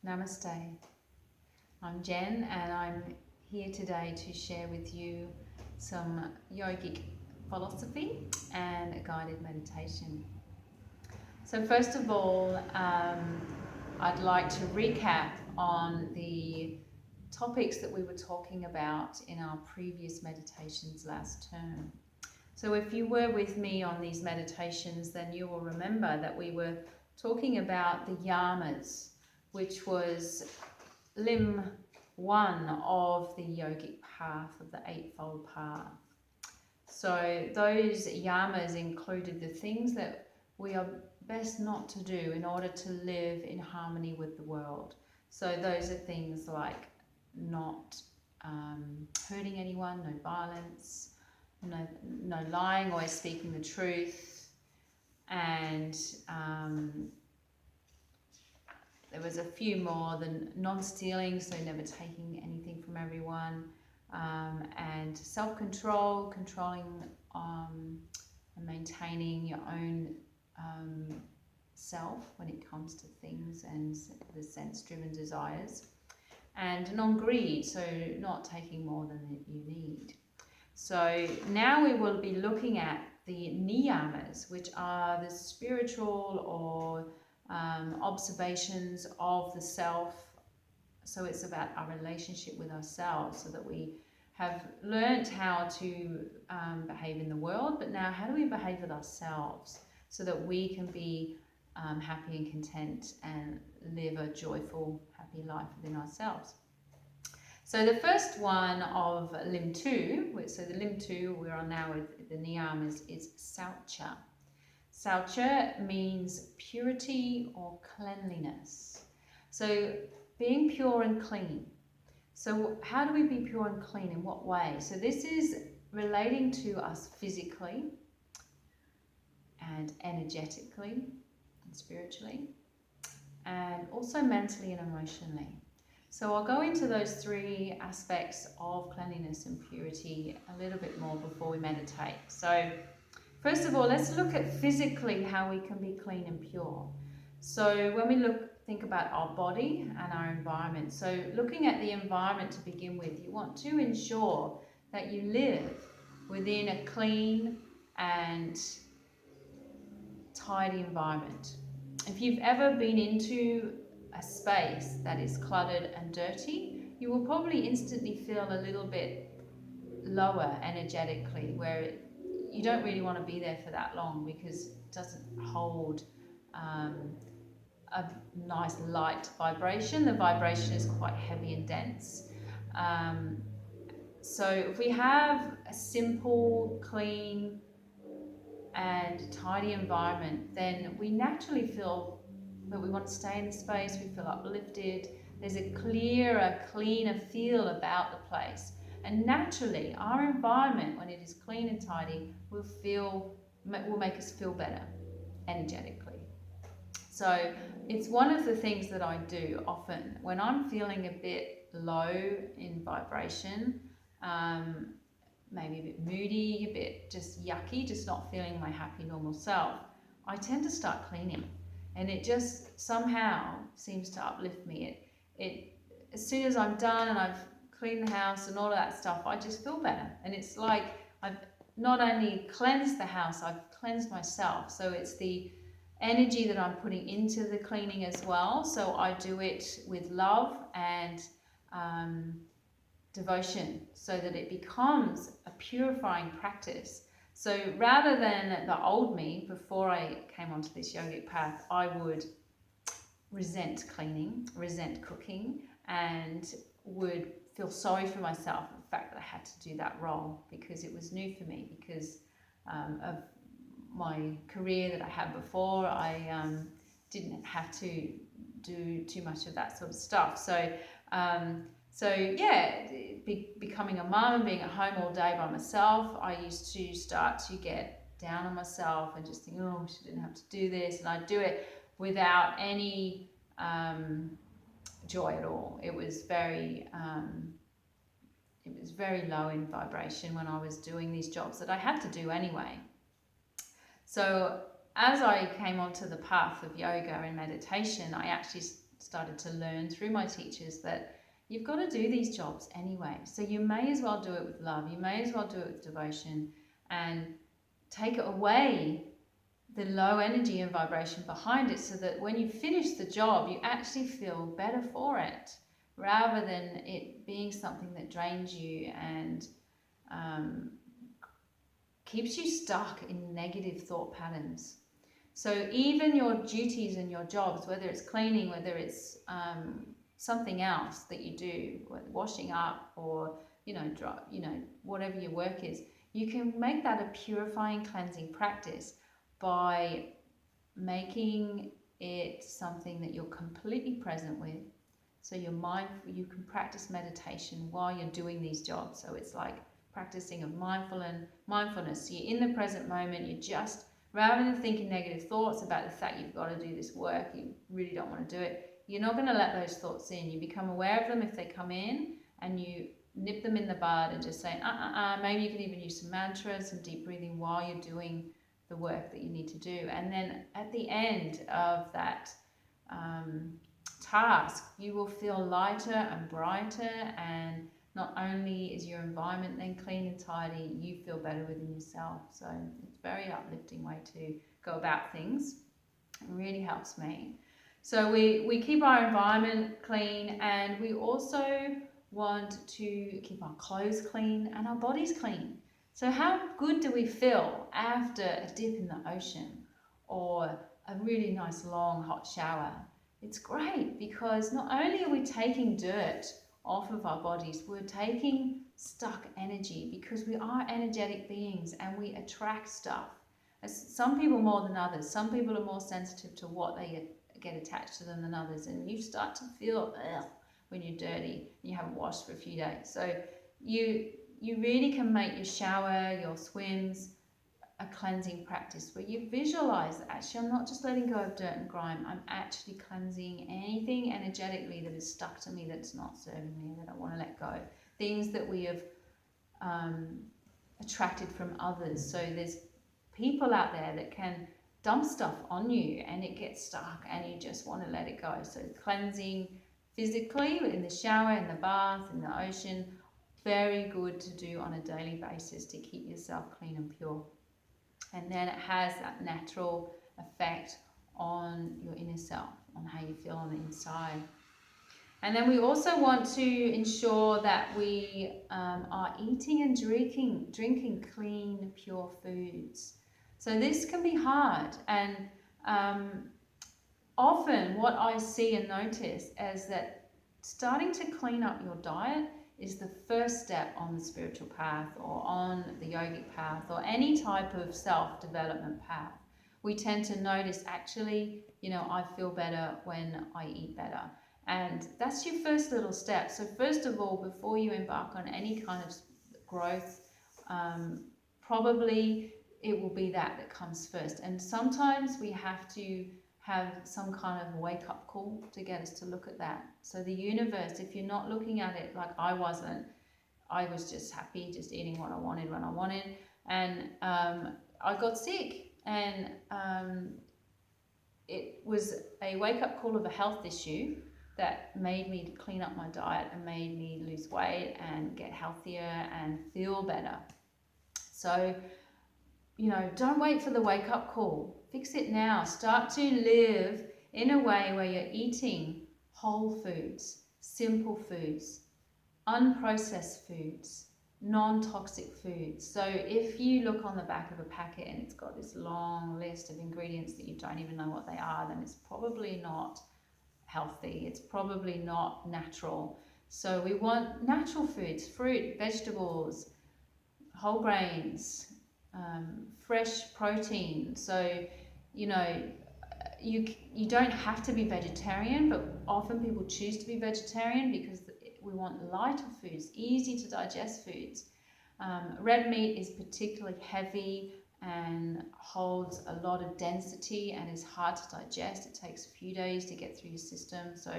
Namaste. I'm Jen and I'm here today to share with you some yogic philosophy and a guided meditation. So first of all, I'd like to recap on the topics that we were talking about in our previous meditations last term. So if you were with me on these meditations, then you will remember that we were talking about the yamas, which was limb 1 of the yogic path, of the Eightfold Path. So those yamas included the things that we are best not to do in order to live in harmony with the world. So those are things like not hurting anyone, no violence, no lying, always speaking the truth, and there was a few more than non-stealing, so never taking anything from everyone, and self-control, controlling and maintaining your own self when it comes to things and the sense-driven desires, and non-greed, so not taking more than you need. So now we will be looking at the niyamas, which are the spiritual or observations of the self. So it's about our relationship with ourselves, so that we have learnt how to behave in the world, but now how do we behave with ourselves so that we can be happy and content and live a joyful, happy life within ourselves. So the first one of limb 2, so the limb 2 we're on now with the niyamas is Saucha. Saucha means purity or cleanliness. So being pure and clean. So how do we be pure and clean? In what way? So this is relating to us physically and energetically and spiritually, and also mentally and emotionally. So I'll go into those 3 aspects of cleanliness and purity a little bit more before we meditate. So first of all, let's look at physically how we can be clean and pure. So when we think about our body and our environment, so looking at the environment to begin with, you want to ensure that you live within a clean and tidy environment. If you've ever been into a space that is cluttered and dirty, you will probably instantly feel a little bit lower energetically, where you don't really want to be there for that long because it doesn't hold a nice light vibration. The vibration is quite heavy and dense. So if we have a simple, clean and tidy environment, then we naturally feel that we want to stay in the space, we feel uplifted, there's a clearer, cleaner feel about the place. And naturally, our environment, when it is clean and tidy, will make us feel better energetically. So it's one of the things that I do often when I'm feeling a bit low in vibration, maybe a bit moody, a bit just yucky, just not feeling my happy normal self. I tend to start cleaning, and it just somehow seems to uplift me. It as soon as I'm done and I've cleaned the house and all of that stuff, I just feel better. And it's like I've not only cleansed the house, I've cleansed myself. So it's the energy that I'm putting into the cleaning as well. So I do it with love and devotion, so that it becomes a purifying practice. So rather than the old me, before I came onto this yogic path, I would resent cleaning, resent cooking, and would feel sorry for myself for the fact that I had to do that role because it was new for me, because of my career that I had before. I didn't have to do too much of that sort of stuff. So becoming a mum and being at home all day by myself, I used to start to get down on myself and just think, oh, she didn't have to do this, and I'd do it without any joy at all. It was very low in vibration when I was doing these jobs that I had to do anyway. So as I came onto the path of yoga and meditation, I actually started to learn through my teachers that you've got to do these jobs anyway. So you may as well do it with love. You may as well do it with devotion and take it away the low energy and vibration behind it, so that when you finish the job, you actually feel better for it, rather than it being something that drains you and keeps you stuck in negative thought patterns. So even your duties and your jobs, whether it's cleaning, whether it's something else that you do, washing up, or whatever your work is, you can make that a purifying, cleansing practice by making it something that you're completely present with. So you're mindful. You can practice meditation while you're doing these jobs. So it's like practicing of mindfulness. So you're in the present moment. You just, rather than thinking negative thoughts about the fact you've got to do this work, you really don't want to do it, you're not going to let those thoughts in. You become aware of them if they come in, and you nip them in the bud and just say, maybe you can even use some mantras and deep breathing while you're doing the work that you need to do. And then at the end of that task, you will feel lighter and brighter, and not only is your environment then clean and tidy, you feel better within yourself. So it's a very uplifting way to go about things. It really helps me. So we keep our environment clean, and we also want to keep our clothes clean and our bodies clean. So how good do we feel after a dip in the ocean or a really nice long hot shower? It's great, because not only are we taking dirt off of our bodies, we're taking stuck energy, because we are energetic beings and we attract stuff. Some people more than others. Some people are more sensitive to what they get attached to them than others, and you start to feel when you're dirty and you haven't washed for a few days. So you really can make your shower, your swims, a cleansing practice where you visualize that actually I'm not just letting go of dirt and grime, I'm actually cleansing anything energetically that is stuck to me, that's not serving me, that I want to let go. Things that we have attracted from others. So there's people out there that can dump stuff on you and it gets stuck and you just want to let it go. So cleansing physically in the shower, in the bath, in the ocean, very good to do on a daily basis to keep yourself clean and pure. And then it has that natural effect on your inner self, on how you feel on the inside. And then we also want to ensure that we are eating and drinking clean, pure foods. So this can be hard, and often what I see and notice is that starting to clean up your diet is the first step on the spiritual path or on the yogic path or any type of self-development path. We tend to notice, actually, I feel better when I eat better. And that's your first little step. So first of all, before you embark on any kind of growth, probably it will be that comes first. And sometimes we have to have some kind of wake-up call to get us to look at that. So the universe, if you're not looking at it like I wasn't, I was just happy, just eating what I wanted when I wanted, and I got sick, and it was a wake-up call of a health issue that made me clean up my diet and made me lose weight and get healthier and feel better. So, don't wait for the wake-up call. Fix it now. Start to live in a way where you're eating whole foods, simple foods, unprocessed foods, non-toxic foods. So if you look on the back of a packet and it's got this long list of ingredients that you don't even know what they are, then it's probably not healthy. It's probably not natural. So we want natural foods, fruit, vegetables, whole grains, fresh protein. So you don't have to be vegetarian, but often people choose to be vegetarian because we want lighter foods, easy to digest foods. Red meat is particularly heavy and holds a lot of density and is hard to digest. It takes a few days to get through your system. So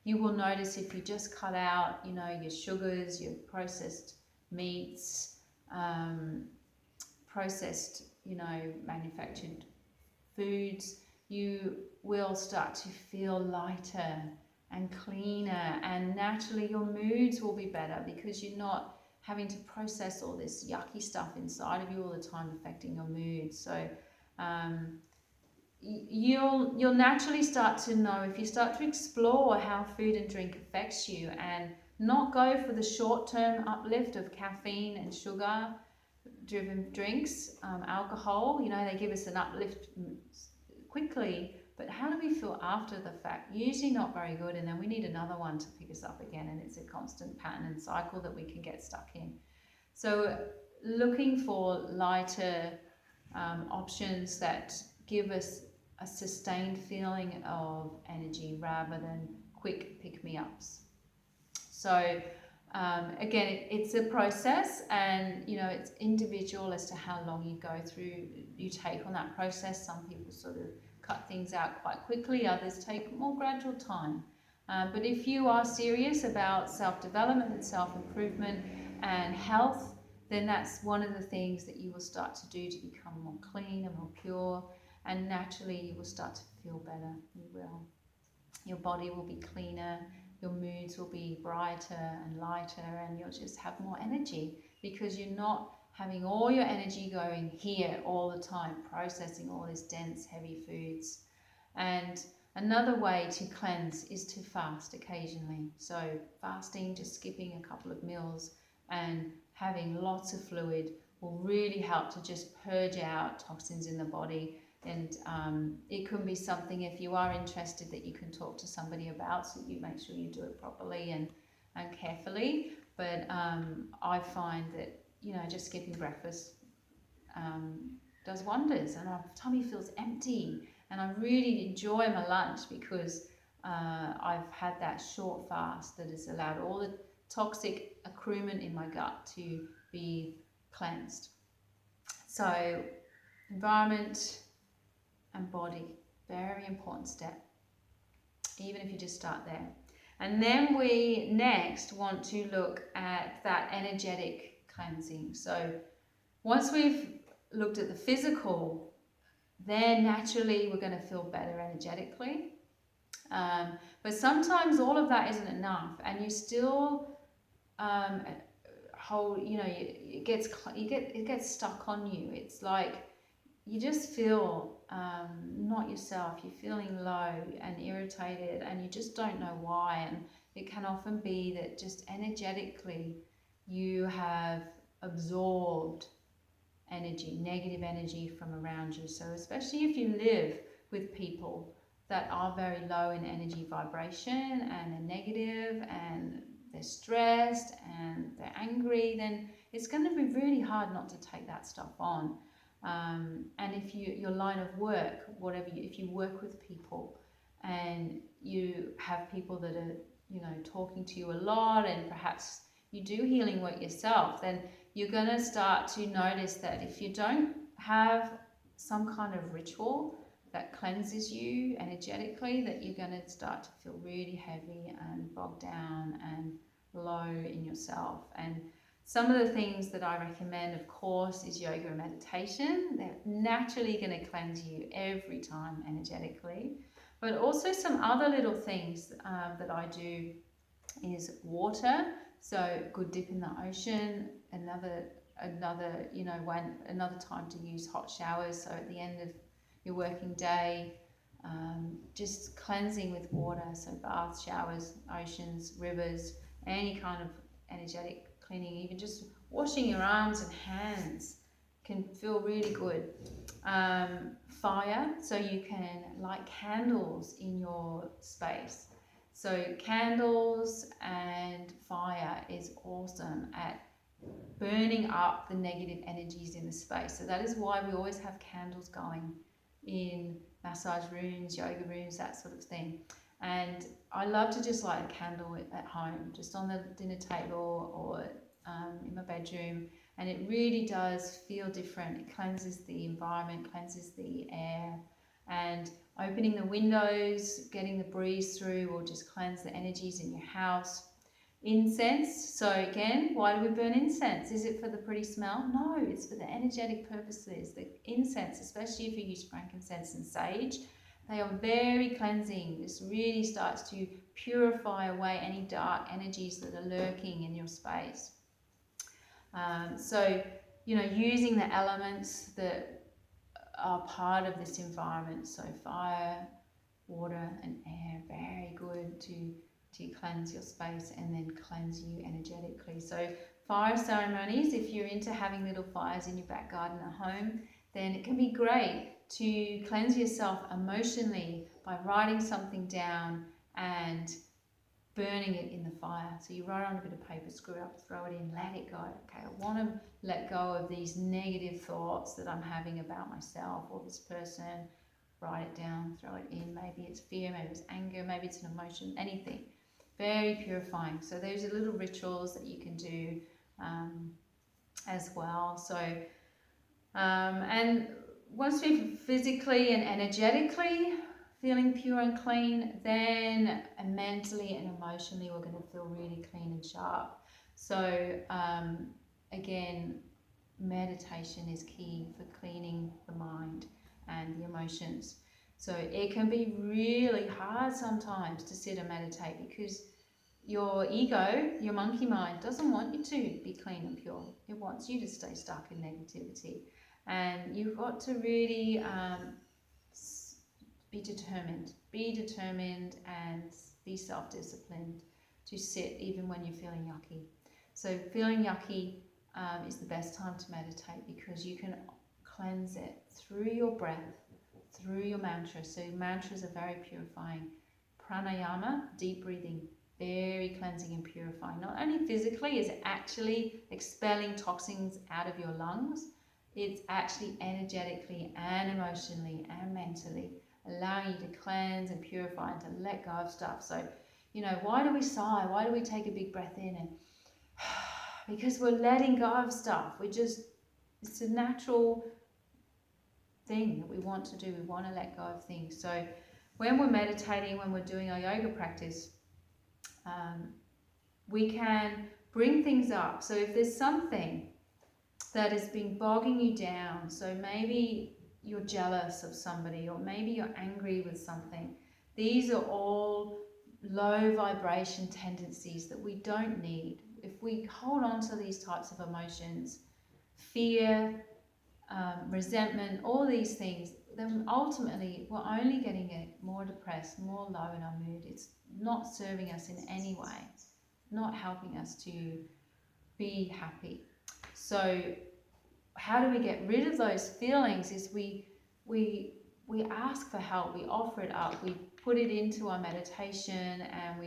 you will notice if you just cut out, your sugars, your processed meats, processed, manufactured foods, you will start to feel lighter and cleaner, and naturally your moods will be better because you're not having to process all this yucky stuff inside of you all the time affecting your mood. So you'll naturally start to know, if you start to explore how food and drink affects you, and not go for the short-term uplift of caffeine and sugar driven drinks, alcohol, they give us an uplift quickly, but how do we feel after the fact? Usually not very good, and then we need another one to pick us up again, and it's a constant pattern and cycle that we can get stuck in. So looking for lighter options that give us a sustained feeling of energy rather than quick pick-me-ups. So again, it's a process, and it's individual as to how long you take on that process. Some people sort of cut things out quite quickly, others take more gradual time. But if you are serious about self-development and self-improvement and health, then that's one of the things that you will start to do to become more clean and more pure, and naturally you will start to feel better. You will. Your body will be cleaner, your moods will be brighter and lighter, and you'll just have more energy because you're not having all your energy going here all the time, processing all these dense, heavy foods. And another way to cleanse is to fast occasionally. So fasting, just skipping a couple of meals and having lots of fluid will really help to just purge out toxins in the body. And it can be something, if you are interested, that you can talk to somebody about, so you make sure you do it properly and carefully. But I find that just skipping breakfast does wonders, and our tummy feels empty, and I really enjoy my lunch because I've had that short fast that has allowed all the toxic accruement in my gut to be cleansed. So environment and body, very important step, even if you just start there. And then we next want to look at that energetic cleansing. So once we've looked at the physical, then naturally we're going to feel better energetically. But sometimes all of that isn't enough, and you still it gets stuck on you. It's like you just feel not yourself. You're feeling low and irritated, and you just don't know why. And it can often be that just energetically you have absorbed energy, negative energy from around you. So especially if you live with people that are very low in energy vibration, and they're negative, and they're stressed, and they're angry, then it's going to be really hard not to take that stuff on. And if your line of work, if you work with people and you have people that are, talking to you a lot, and perhaps you do healing work yourself, then you're going to start to notice that if you don't have some kind of ritual that cleanses you energetically, that you're going to start to feel really heavy and bogged down and low in yourself. And some of the things that I recommend, of course, is yoga and meditation. They're naturally going to cleanse you every time energetically. But also some other little things that I do is water. So good dip in the ocean. Another time to use hot showers. So at the end of your working day, just cleansing with water. So baths, showers, oceans, rivers, any kind of energetic cleaning, even just washing your arms and hands can feel really good. Fire, so you can light candles in your space. So candles and fire is awesome at burning up the negative energies in the space. So that is why we always have candles going in massage rooms, yoga rooms, that sort of thing. And I love to just light a candle at home, just on the dinner table or in my bedroom, and it really does feel different. It cleanses the environment, cleanses the air, and opening the windows, getting the breeze through will just cleanse the energies in your house. Incense, so again, why do we burn incense? Is it for the pretty smell? No, it's for the energetic purposes. The incense, especially if you use frankincense and sage, They are very cleansing. This really starts to purify away any dark energies that are lurking in your space. So, using the elements that are part of this environment, so fire, water and air, very good to cleanse your space and then cleanse you energetically. So fire ceremonies, if you're into having little fires in your back garden at home, then it can be great to cleanse yourself emotionally by writing something down and burning it in the fire. So you write on a bit of paper, screw it up, throw it in, let it go. Okay, I want to let go of these negative thoughts that I'm having about myself or this person. Write it down, throw it in. Maybe it's fear, maybe it's anger, maybe it's an emotion, anything. Very purifying. So those are little rituals that you can do as well. So, and once we're physically and energetically feeling pure and clean, then mentally and emotionally we're going to feel really clean and sharp. So again, meditation is key for cleaning the mind and the emotions. So it can be really hard sometimes to sit and meditate because your ego, your monkey mind, doesn't want you to be clean and pure. It wants you to stay stuck in negativity. And you've got to really be determined and be self-disciplined to sit even when you're feeling yucky. So feeling yucky is the best time to meditate because you can cleanse it through your breath, through your mantra. So mantras are very purifying. Pranayama, deep breathing, very cleansing and purifying. Not only physically is it actually expelling toxins out of your lungs, it's actually energetically and emotionally and mentally allowing you to cleanse and purify and to let go of stuff. So, why do we sigh? Why do we take a big breath in? And because we're letting go of stuff. It's a natural thing that we want to do. We want to let go of things. So when we're meditating, when we're doing our yoga practice, we can bring things up. So if there's something that has been bogging you down, so maybe you're jealous of somebody or maybe you're angry with something, these are all low vibration tendencies that we don't need. If we hold on to these types of emotions, fear, resentment, all these things, then ultimately we're only getting it more depressed, more low in our mood. It's not serving us in any way, not helping us to be happy. So how do we get rid of those feelings is we ask for help, we offer it up, we put it into our meditation, and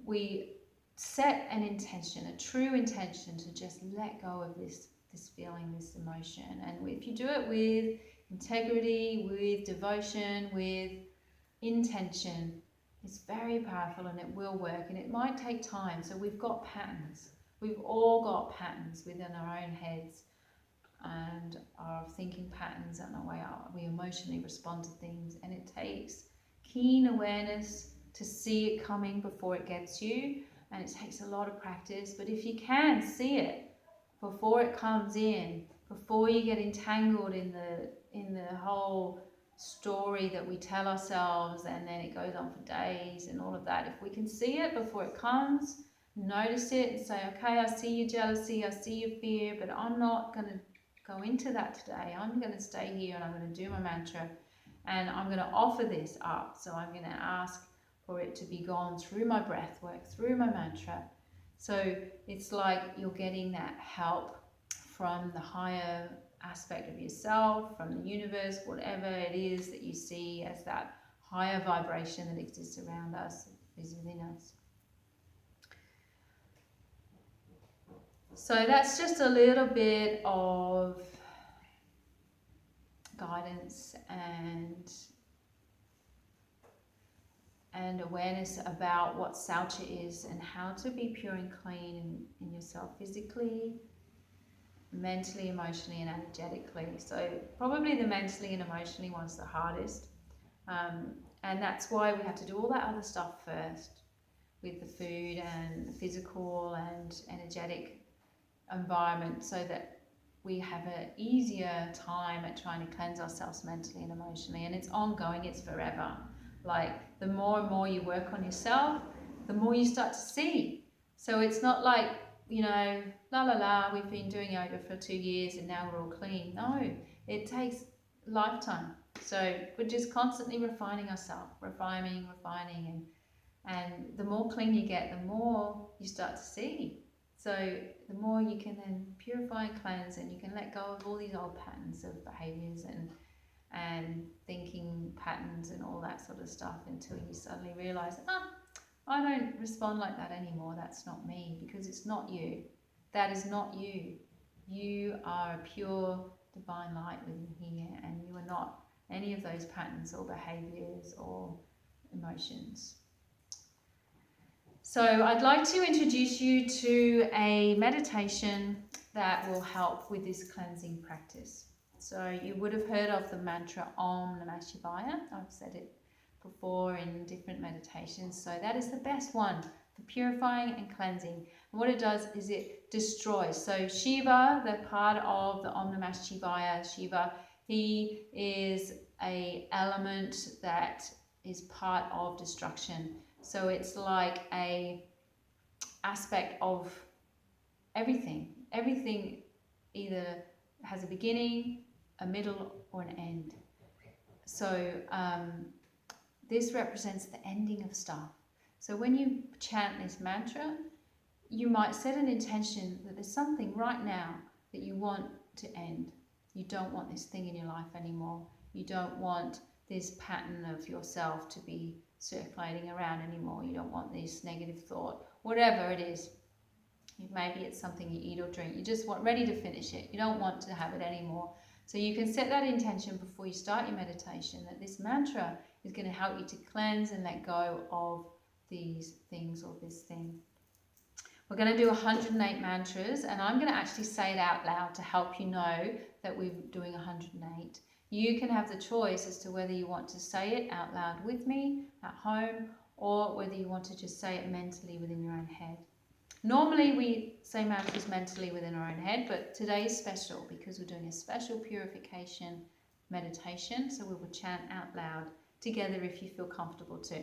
we set an intention, a true intention to just let go of this feeling, this emotion. And if you do it with integrity, with devotion, with intention, it's very powerful and it will work, and it might take time. So we've got patterns. We've all got patterns within our own heads and our thinking patterns and the way we emotionally respond to things. And it takes keen awareness to see it coming before it gets you, and it takes a lot of practice. But if you can see it before it comes in, before you get entangled in the whole story that we tell ourselves, and then it goes on for days and all of that, if we can see it before it comes, notice it and say, okay, I see your jealousy, I see your fear, but I'm not going to go into that today. I'm going to stay here and I'm going to do my mantra, and I'm going to offer this up. So I'm going to ask for it to be gone through my breath work, through my mantra. So it's like you're getting that help from the higher aspect of yourself, from the universe, whatever it is that you see as that higher vibration that exists around us, is within us. So that's just a little bit of guidance and awareness about what Saucha is and how to be pure and clean in yourself physically, mentally, emotionally and energetically. So probably the mentally and emotionally one's the hardest, and that's why we have to do all that other stuff first with the food and the physical and energetic environment, so that we have an easier time at trying to cleanse ourselves mentally and emotionally, and it's ongoing, it's forever. Like, the more and more you work on yourself, the more you start to see. So it's not like, you know, la la la, we've been doing yoga for 2 years and now we're all clean. No, it takes a lifetime. So we're just constantly refining ourselves, refining, and the more clean you get, the more you start to see. So the more you can then purify and cleanse, and you can let go of all these old patterns of behaviors and thinking patterns and all that sort of stuff, until you suddenly realize, I don't respond like that anymore. That's not me, because it's not you. That is not you. You are a pure divine light within here, and you are not any of those patterns or behaviors or emotions. So I'd like to introduce you to a meditation that will help with this cleansing practice. So you would have heard of the mantra Om Namah Shivaya. I've said it before in different meditations. So that is the best one for purifying and cleansing. And what it does is it destroys. So Shiva, the part of the Om Namah Shivaya, Shiva, he is a element that is part of destruction. So it's like a aspect of everything. Everything either has a beginning, a middle, or an end. So this represents the ending of stuff. So when you chant this mantra, you might set an intention that there's something right now that you want to end. You don't want this thing in your life anymore. You don't want this pattern of yourself to be circulating around anymore. You don't want this negative thought, whatever it is. Maybe it's something you eat or drink. You just want ready to finish it. You don't want to have it anymore. So you can set that intention before you start your meditation, that this mantra is going to help you to cleanse and let go of these things or this thing. We're going to do 108 mantras, and I'm going to actually say it out loud to help you know that we're doing 108. You can have the choice as to whether you want to say it out loud with me at home, or whether you want to just say it mentally within your own head. Normally we say mantras mentally within our own head, but today is special because we're doing a special purification meditation, so we will chant out loud together if you feel comfortable to.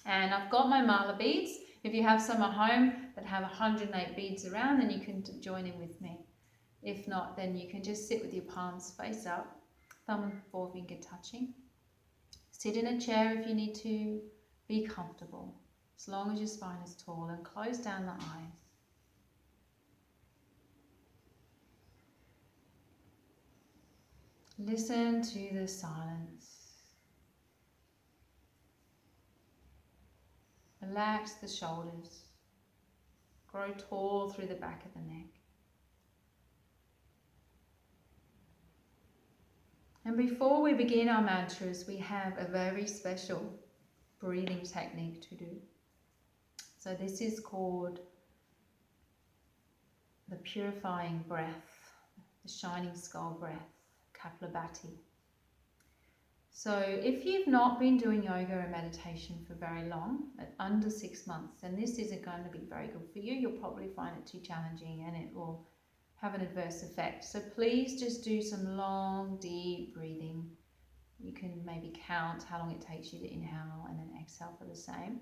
And I've got my mala beads. If you have some at home that have 108 beads around, then you can join in with me. If not, then you can just sit with your palms face up, thumb and forefinger touching. Sit in a chair if you need to. Be comfortable, as long as your spine is tall, and close down the eyes. Listen to the silence. Relax the shoulders. Grow tall through the back of the neck. And before we begin our mantras, we have a very special breathing technique to do. So this is called the purifying breath, the shining skull breath, Kapalabhati. So if you've not been doing yoga or meditation for very long, at under 6 months, then this isn't going to be very good for you. You'll probably find it too challenging and it will have an adverse effect. So please just do some long, deep breathing. You can maybe count how long it takes you to inhale and then exhale for the same.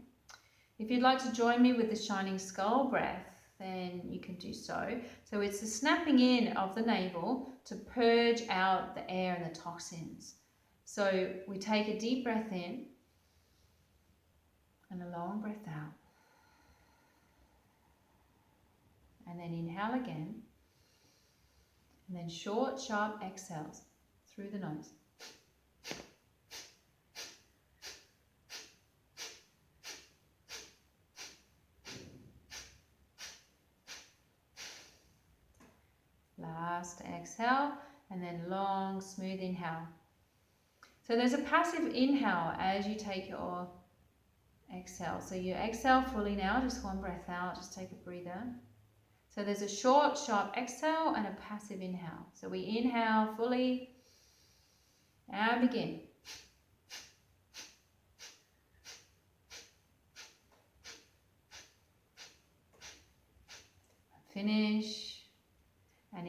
If you'd like to join me with the shining skull breath, then you can do so. So it's the snapping in of the navel to purge out the air and the toxins. So we take a deep breath in and a long breath out. And then inhale again. And then short, sharp exhales through the nose. Last exhale, and then long, smooth inhale. So there's a passive inhale as you take your exhale. So you exhale fully now, just one breath out, just take a breather. So there's a short, sharp exhale and a passive inhale. So we inhale fully and begin. Finish and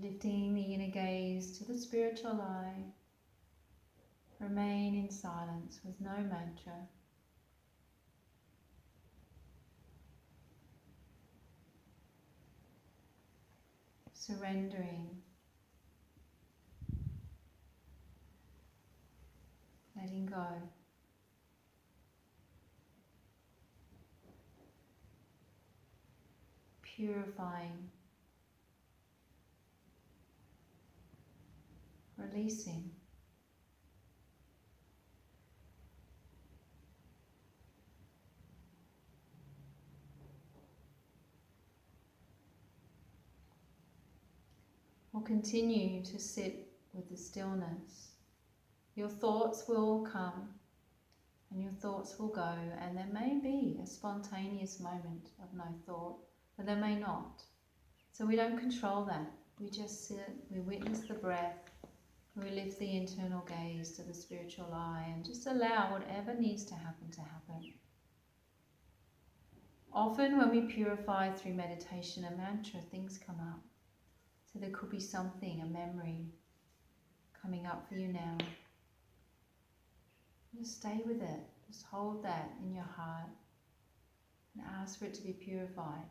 Lifting the inner gaze to the spiritual eye. Remain in silence with no mantra. Surrendering. Letting go. Purifying. Releasing. We'll continue to sit with the stillness. Your thoughts will come and your thoughts will go, and there may be a spontaneous moment of no thought, but there may not. So we don't control that. We just sit, we witness the breath, we lift the internal gaze to the spiritual eye and just allow whatever needs to happen to happen. Often when we purify through meditation and mantra, things come up. So there could be something, a memory, coming up for you now. Just stay with it. Just hold that in your heart and ask for it to be purified.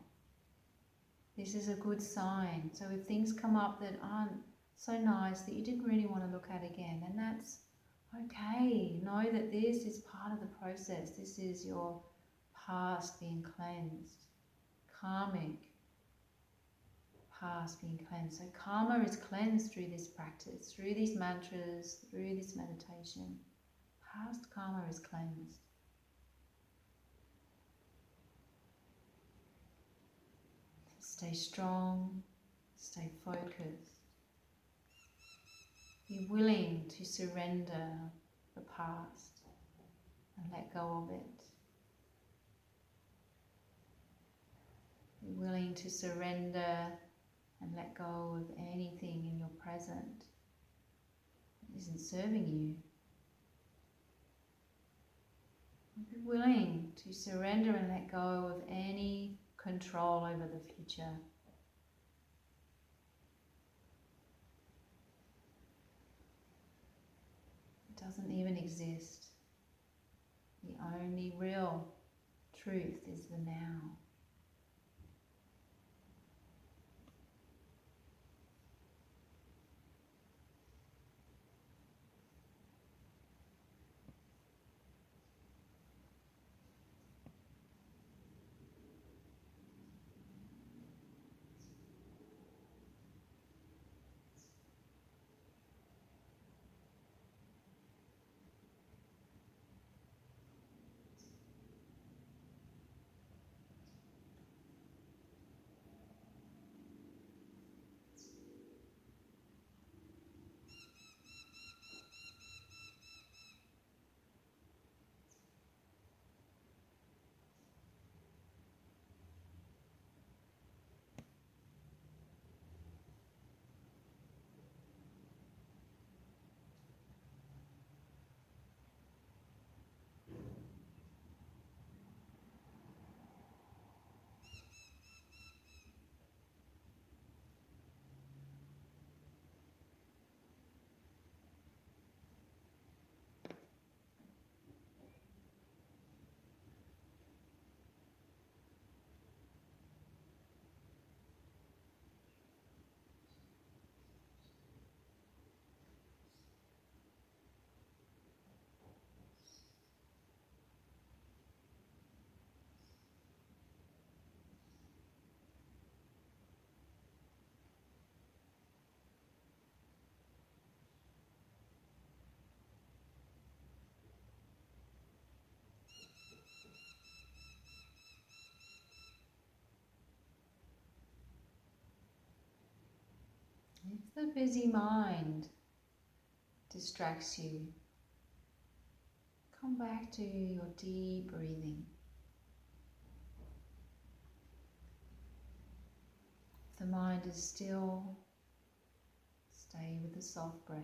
This is a good sign. So if things come up that aren't so nice that you didn't really want to look at again, then that's okay. Know that this is part of the process. This is your past being cleansed. Karmic past being cleansed. So karma is cleansed through this practice, through these mantras, through this meditation. Past karma is cleansed. Stay strong, stay focused. Be willing to surrender the past and let go of it. Be willing to surrender and let go of anything in your present that isn't serving you. Be willing to surrender and let go of any control over the future. It doesn't even exist. The only real truth is the now. If the busy mind distracts you, come back to your deep breathing. If the mind is still, stay with the soft breath.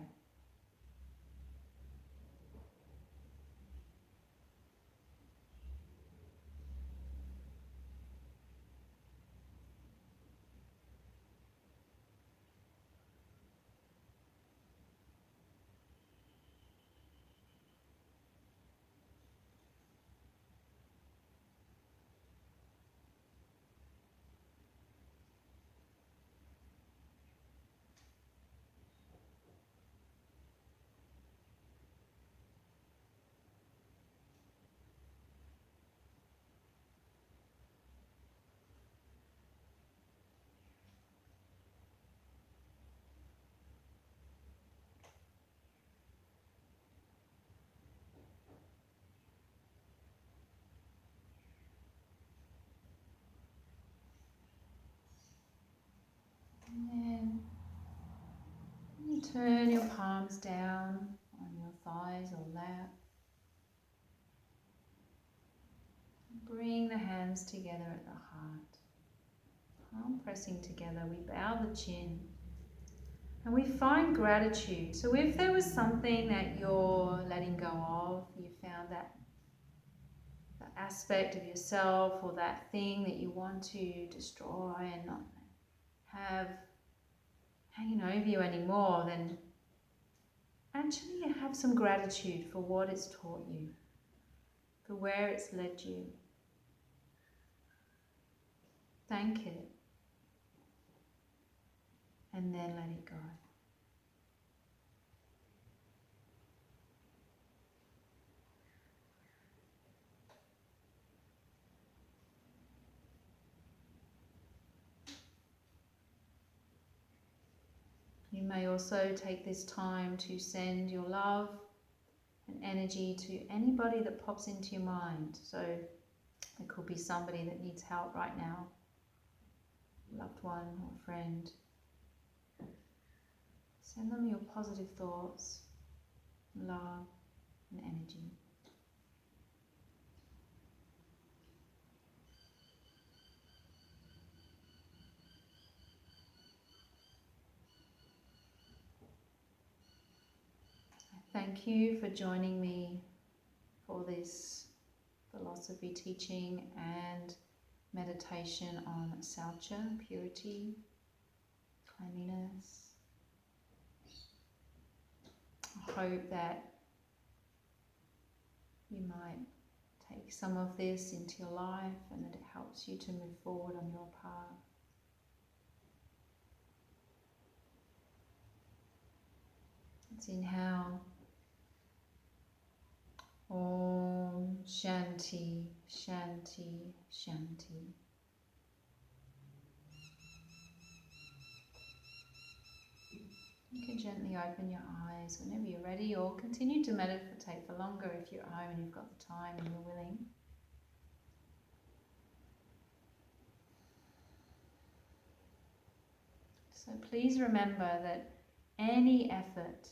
And then you turn your palms down on your thighs or lap. Bring the hands together at the heart. Palm pressing together, we bow the chin. And we find gratitude. So if there was something that you're letting go of, you found that aspect of yourself or that thing that you want to destroy and not have hanging over you anymore, then actually have some gratitude for what it's taught you, for where it's led you. Thank it. And then let it go. You may also take this time to send your love and energy to anybody that pops into your mind. So it could be somebody that needs help right now, a loved one or a friend. Send them your positive thoughts, love and energy. Thank you for joining me for this philosophy teaching and meditation on Saucha, purity, cleanliness. I hope that you might take some of this into your life and that it helps you to move forward on your path. Let's inhale. Om Shanti, Shanti, Shanti. You can gently open your eyes whenever you're ready, or continue to meditate for longer if you're at home and you've got the time and you're willing. So please remember that any effort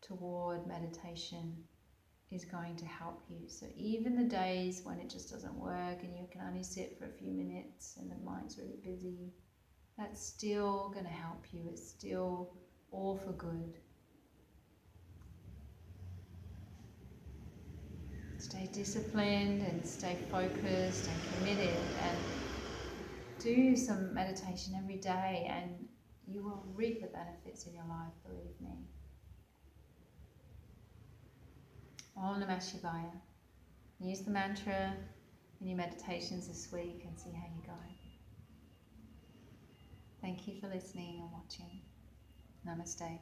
toward meditation is going to help you. So even the days when it just doesn't work and you can only sit for a few minutes and the mind's really busy, that's still going to help you. It's still all for good. Stay disciplined and stay focused and committed, and do some meditation every day and you will reap the benefits in your life, believe me. Om Namah Shivaya. Use the mantra in your meditations this week and see how you go. Thank you for listening and watching. Namaste.